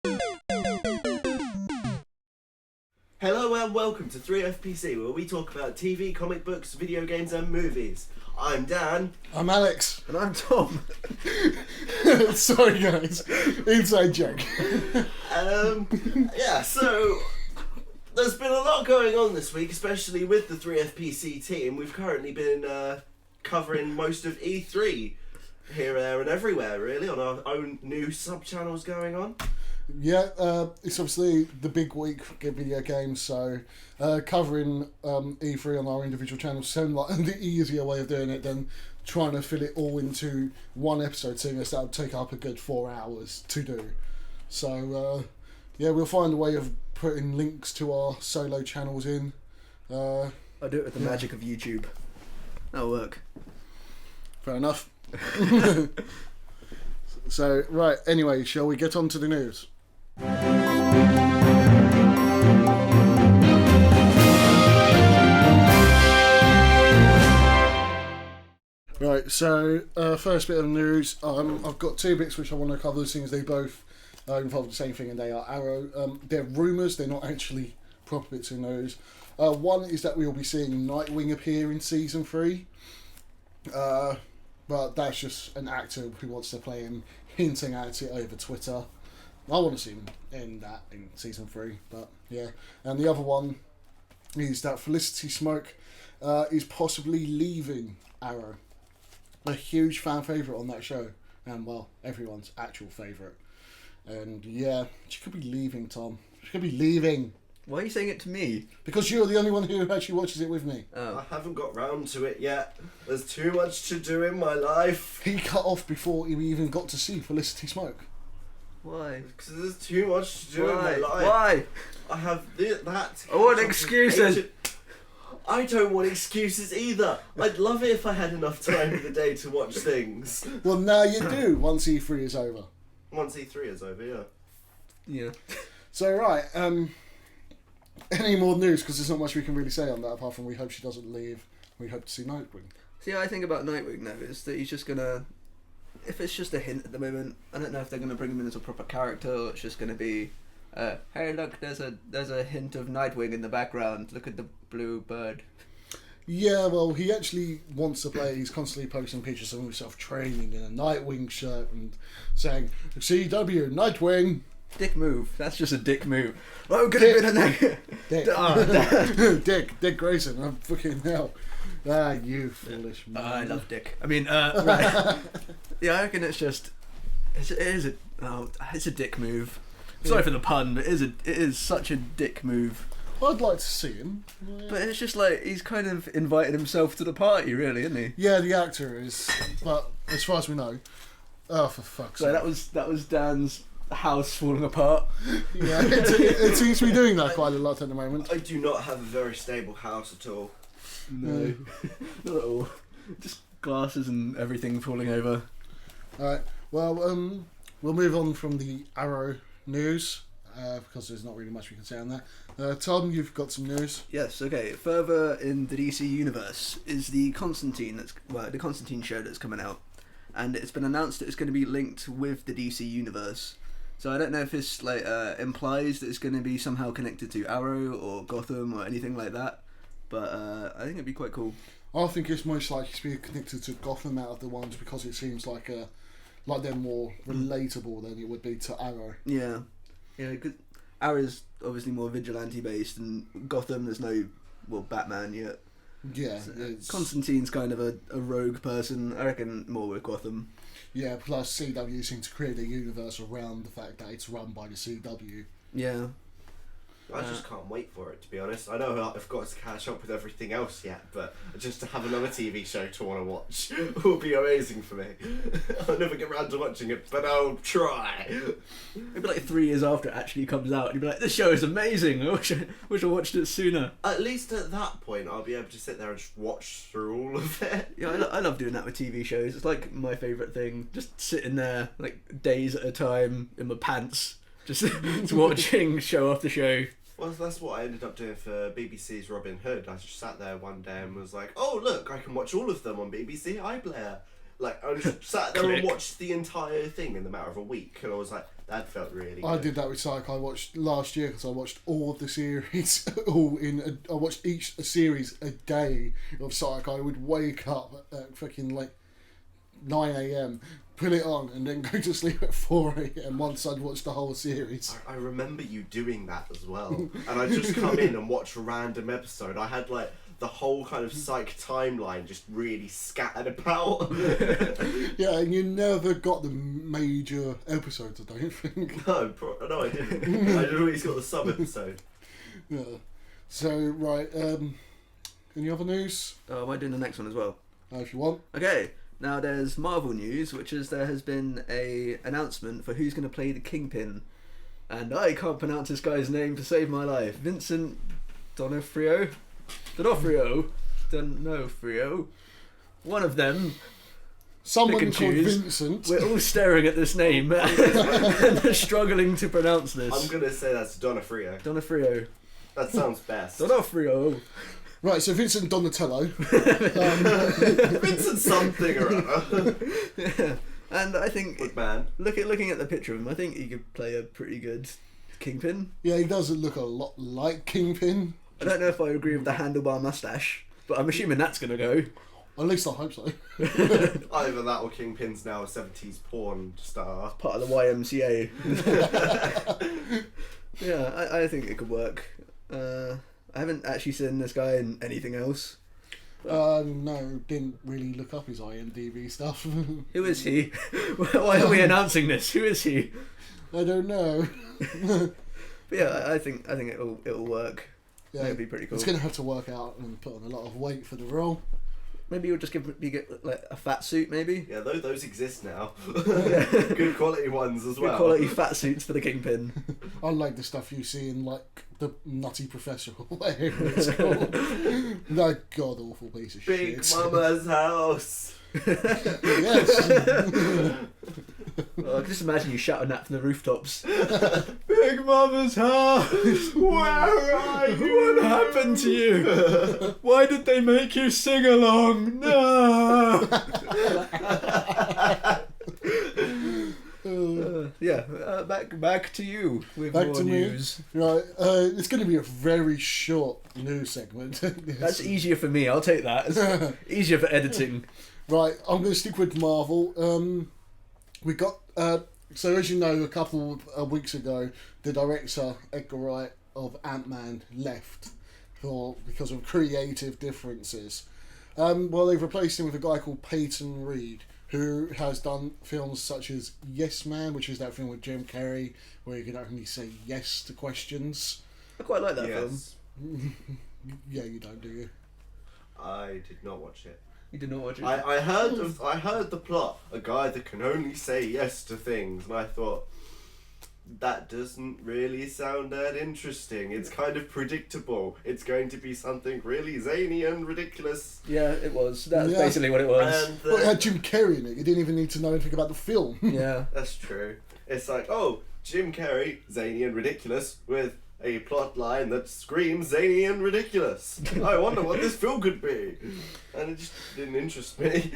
Hello and welcome to 3FPC, where we talk about TV, comic books, video games and movies. I'm Dan. I'm Alex. And I'm Tom. Sorry guys, inside joke. So there's been a lot going on this week, especially with the 3FPC team. We've currently been covering most of E3 here, there and everywhere, really, on our own new sub-channels going on. Yeah, it's obviously the big week for video games, so covering E3 on our individual channels sounds like the easier way of doing it than trying to fit it all into one episode, seeing as that would take up a good 4 hours to do. So, we'll find a way of putting links to our solo channels in. I'll do it with the magic of YouTube. That'll work. Fair enough. So, right, anyway, shall we get on to the news? Right, so first bit of news. I've got two bits which I want to cover, seeing as they both involve the same thing, and they are Arrow. They're rumours, they're not actually proper bits of news. One is that we'll be seeing Nightwing appear in Season 3. But that's just an actor who wants to play him, hinting at it over Twitter. I want to see him in Season 3, but yeah. And the other one is that Felicity Smoke is possibly leaving Arrow. A huge fan favourite on that show, and well, everyone's actual favourite. And yeah, she could be leaving, Tom. She could be leaving. Why are you saying it to me? Because you're the only one who actually watches it with me. Oh. I haven't got round to it yet. There's too much to do in my life. He cut off before he even got to see Felicity Smoke. Why? Because there's too much to do in my life. Why? I have that. I want excuses. I don't want excuses either. I'd love it if I had enough time in the day to watch things. Well, now you do, once E3 is over. Once E3 is over, yeah. Yeah. So, right, any more news? Because there's not much we can really say on that, apart from we hope she doesn't leave. We hope to see Nightwing. See, I think about Nightwing now is that he's just gonna... If it's just a hint at the moment, I don't know if they're gonna bring him in as a proper character, or it's just gonna be... hey, look, there's a hint of Nightwing in the background. Look at the blue bird. Yeah, well, he actually wants to play. He's constantly posting pictures of himself training in a Nightwing shirt and saying, CW, Nightwing. Dick move. That's just a dick move. Oh, could have been a negative. Dick Grayson. I'm fucking hell. Ah, you foolish man. I love Dick. I mean, right. Yeah, I reckon it's just... It's a dick move. Sorry for the pun, but it is such a dick move. I'd like to see him. But it's just like, he's kind of invited himself to the party, really, isn't he? Yeah, the actor is. But as far as we know... Oh, for fuck's sake. So that was Dan's house falling apart. Yeah, it seems to be doing that quite a lot at the moment. I do not have a very stable house at all. No. Not at all. Just glasses and everything falling over. Alright, well, we'll move on from the Arrow news, because there's not really much we can say on that. Tom, you've got some news. Yes, okay. Further in the DC universe is the Constantine show that's coming out. And it's been announced that it's going to be linked with the DC universe. So I don't know if this implies that it's going to be somehow connected to Arrow or Gotham or anything like that. But I think it'd be quite cool. I think it's most likely to be connected to Gotham out of the ones, because it seems like they're more relatable than it would be to Arrow. Yeah, because Arrow's obviously more vigilante based, and Gotham there's no Batman yet. Yeah, so, Constantine's kind of a rogue person. I reckon more with Gotham. Yeah, plus CW seem to create a universe around the fact that it's run by the CW. Yeah. I just can't wait for it, to be honest. I know I've got to catch up with everything else yet, but just to have another TV show to want to watch will be amazing for me. I'll never get around to watching it, but I'll try. It'll be like 3 years after it actually comes out, and you'll be like, this show is amazing, I wish I watched it sooner. At least at that point, I'll be able to sit there and just watch through all of it. Yeah, I love doing that with TV shows. It's like my favourite thing, just sitting there, like, days at a time, in my pants, just watching show after show. Well, that's what I ended up doing for BBC's Robin Hood. I just sat there one day and was like, oh, look, I can watch all of them on BBC iPlayer. Like, I just sat there and watched the entire thing in the matter of a week. And I was like, That felt really good. I did that with Psych. I watched last year because I watched all of the series. I watched each series a day of Psych. I would wake up at fucking like 9 a.m, put it on, and then go to sleep at 4 a.m. once I'd watched the whole series. I remember you doing that as well. And I just come in and watch a random episode. I had like the whole kind of Psych timeline just really scattered about. Yeah, and you never got the major episodes, I don't think. No, I didn't. I always got the sub-episode. Yeah. So, right, any other news? Am I doing the next one as well? If you want. Okay, now there's Marvel news, which is there has been a announcement for who's going to play the Kingpin. And I can't pronounce this guy's name to save my life. Vincent D'Onofrio? One of them. Someone Pick called and choose. Vincent. We're all staring at this name and they're struggling to pronounce this. I'm going to say that's Donofrio. D'Onofrio. That sounds best. D'Onofrio. Right, so Vincent Donatello. Vincent something or other. Yeah. And I think, Good man. looking at the picture of him, I think he could play a pretty good Kingpin. Yeah, he doesn't look a lot like Kingpin. I don't know if I agree with the handlebar mustache, but I'm assuming that's going to go. At least I hope so. Either that or Kingpin's now a 70s porn star. Part of the YMCA. Yeah, I think it could work. I haven't actually seen this guy in anything else. No, didn't really look up his IMDb stuff. Who is he? Why are we announcing this? Who is he? I don't know. But yeah, I think it'll work. Yeah, It'll be pretty cool. It's going to have to work out and put on a lot of weight for the role. Maybe you'll just get like a fat suit, maybe. Yeah, those exist now. Good quality ones as well. Good quality fat suits for the Kingpin. Unlike the stuff you see in like the Nutty Professor or whatever it's called. That god awful piece of Big shit. Mama's house. Yes. I can just imagine you shouting that from the rooftops. Big Mama's house! Where are you? What happened to you? Why did they make you sing along? No! Back to you with Back more to me. news. Right, it's going to be a very short news segment. That's easier for me, I'll take that. It's easier for editing. Right, I'm going to stick with Marvel. We got, so as you know, a couple of weeks ago, the director, Edgar Wright, of AntMan left because of creative differences. Well, they've replaced him with a guy called Peyton Reed, who has done films such as Yes Man, which is that film with Jim Carrey, where you can only say yes to questions. I quite like that film. Yes. Yeah, you don't, do you? I did not watch it. You did not watch it? I heard the plot. A guy that can only say yes to things, and I thought, that doesn't really sound that interesting. It's kind of predictable. It's going to be something really zany and ridiculous. Yeah, it was. That's Yeah. basically what it was. And Well, it had Jim Carrey in it. You didn't even need to know anything about the film. Yeah. that's true. It's like, oh, Jim Carrey, zany and ridiculous, with a plot line that screams zany and ridiculous. I wonder what this film could be. And it just didn't interest me.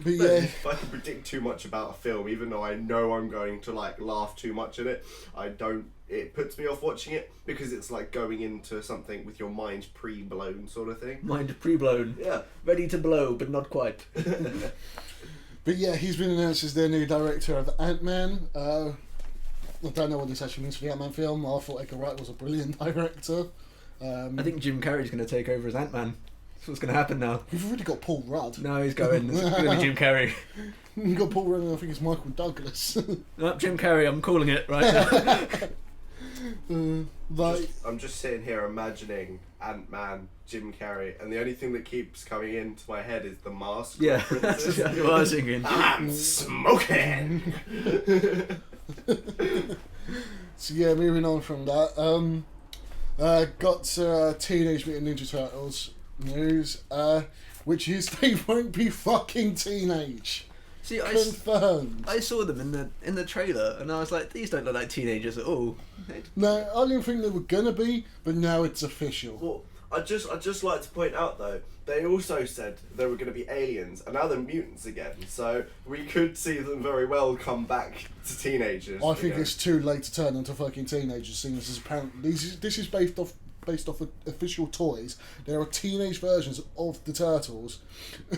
But But yeah, if I can predict too much about a film, even though I know I'm going to like laugh too much in it, it puts me off watching it because it's like going into something with your mind pre-blown sort of thing. Mind pre-blown. Yeah. Ready to blow, but not quite. but yeah, he's been announced as their new director of AntMan. I don't know what this actually means for the Ant-Man film. I thought Edgar Wright was a brilliant director. I think Jim Carrey's going to take over as Ant-Man. That's what's going to happen now. We've already got Paul Rudd. No, he's going. It's going to be Jim Carrey. We've got Paul Rudd and I think it's Michael Douglas. No, Jim Carrey, I'm calling it right now. Like, I'm just sitting here imagining Ant-Man, Jim Carrey, and the only thing that keeps coming into my head is the mask. Yeah, that's references. exactly what I was thinking. I'm smoking! so yeah, moving on from that. Got Teenage Mutant Ninja Turtles news, which is they won't be fucking teenage. See, Confirmed. I saw them in the trailer, and I was like, these don't look like teenagers at all. No, I didn't think they were gonna be, but now it's official. Well, I'd just like to point out though, they also said there were going to be aliens, and now they're mutants again. So we could see them very well come back to teenagers. I think it's too late to turn into fucking teenagers, seeing as apparently this is based off of official toys. There are teenage versions of the Turtles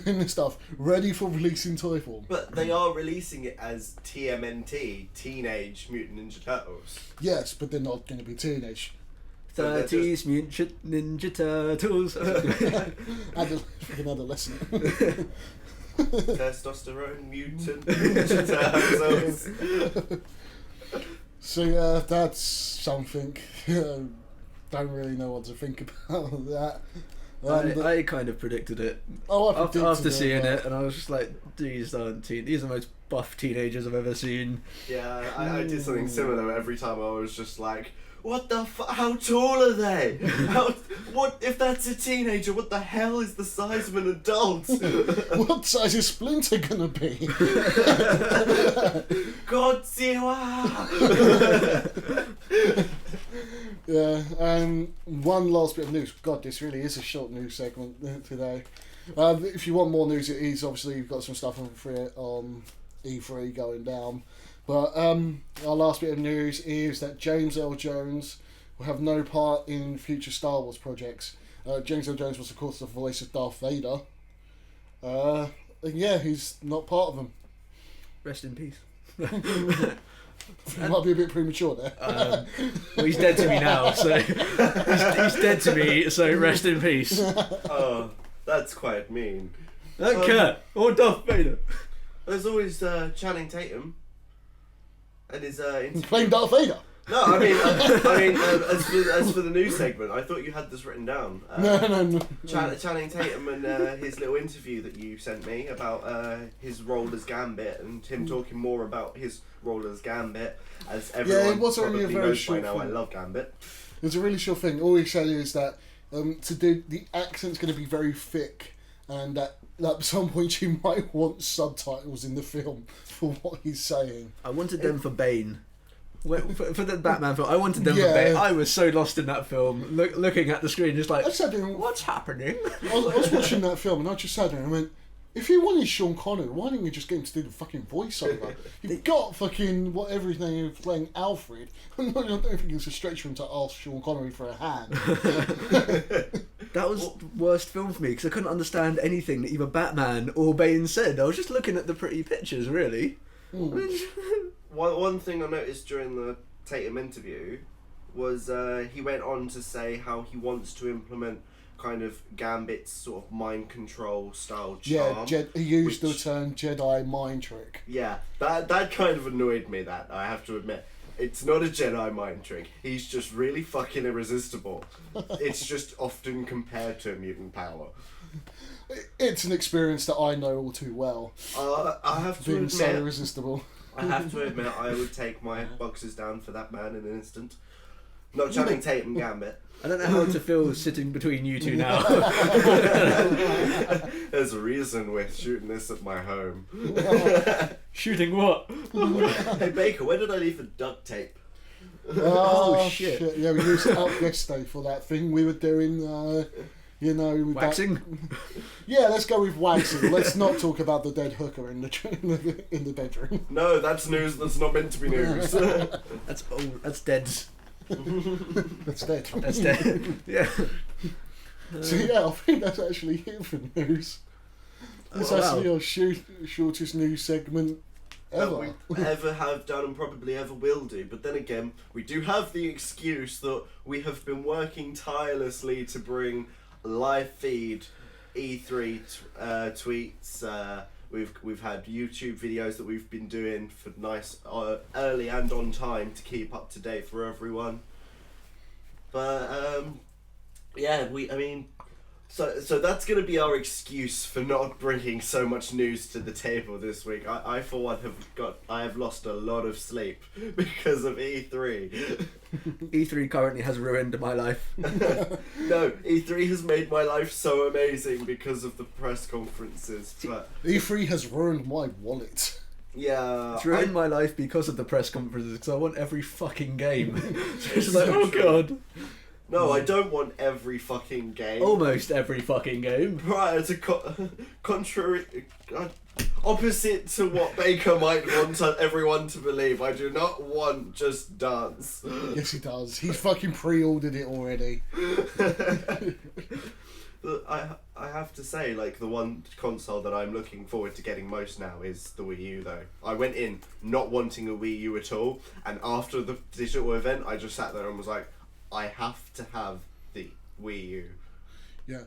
and stuff ready for release in toy form. But they are releasing it as TMNT, Teenage Mutant Ninja Turtles. Yes, but they're not going to be teenage. 30s Mutant Ninja Turtles. Adolescent. Testosterone Mutant Ninja Turtles. So yeah, that's something. Don't really know what to think about that. I kind of predicted it. Oh, I predicted after it, seeing but- it, and I was just like, these aren't these are the most buff teenagers I've ever seen. Yeah, I did something similar every time. I was just like, what the how tall are they? What if that's a teenager? What the hell is the size of an adult? What size is Splinter gonna be? Godzilla! Yeah, one last bit of news. God, this really is a short news segment today. If you want more news, it is obviously you've got some stuff on E3 going down. But our last bit of news is that James L. Jones will have no part in future Star Wars projects. James L. Jones was, of course, the voice of Darth Vader. And yeah, he's not part of them. Rest in peace. It might be a bit premature there. Well, he's dead to me now, so he's dead to me. So rest in peace. Oh, that's quite mean. That cat or Darth Vader. There's always Channing Tatum and his Playing Darth Vader. No, I mean, as for the news segment, I thought you had this written down. No. Channing Tatum and his little interview that you sent me about his role as Gambit and him talking more about his role as Gambit, as everyone it was only a probably very knows by short now. I film. love Gambit. It's a really short thing. All he said is that to do the accent's going to be very thick, and that at some point you might want subtitles in the film for what he's saying. I wanted them for Bane. For the Batman film, I wanted them Yeah. for Bane. I was so lost in that film, looking at the screen, just like, I sat there and, what's happening? I was watching that film, and I just sat there and I went, if you wanted Sean Connery, why didn't you just get him to do the fucking voiceover? You've got fucking whatever his name is playing Alfred. I don't think it's a stretch for him to ask Sean Connery for a hand. That was the worst film for me because I couldn't understand anything that either Batman or Bane said. I was just looking at the pretty pictures, really. One thing I noticed during the Tatum interview was he went on to say how he wants to implement kind of Gambit's sort of mind control style charm. Yeah, he used the term Jedi mind trick. Yeah, that kind of annoyed me, that I have to admit. It's not a Jedi mind trick. He's just really fucking irresistible. It's just often compared to mutant power. It's an experience that I know all too well. I have to Being so admit, irresistible. I have to admit, I would take my boxes down for that man in an instant. Not Channing Tatum Gambit. I don't know how to feel sitting between you two now. There's a reason we're shooting this at my home. Shooting what? Hey Baker, where did I leave the duct tape? Oh, shit. Yeah, we used it up yesterday for that thing we were doing. With Waxing? Yeah, let's go with waxing. Let's not talk about the dead hooker in the bedroom. No, that's news that's not meant to be news. That's old. That's dead. That's dead. That's dead. Yeah. So yeah, I think that's actually it for news. It's actually our shortest news segment ever. That we ever have done and probably ever will do. But then again, we do have the excuse that we have been working tirelessly to bring live feed E3 tweets. We've had YouTube videos that we've been doing for nice early and on time to keep up to date for everyone. But so that's going to be our excuse for not bringing so much news to the table this week. I for one have lost a lot of sleep because of E3. E3 currently has ruined my life. No, E3 has made my life so amazing because of the press conferences. But E3 has ruined my wallet. yeah, It's ruined my life because of the press conferences because I want every fucking game. So it's like, oh god. No, I don't want every fucking game. Almost every fucking game. Prior to opposite to what Baker might want everyone to believe, I do not want Just Dance. Yes, he does. He's fucking pre-ordered it already. I have to say, like, the one console that I'm looking forward to getting most now is the Wii U, though. I went in not wanting a Wii U at all, and after the digital event, I just sat there and was like, I have to have the Wii U. Yeah.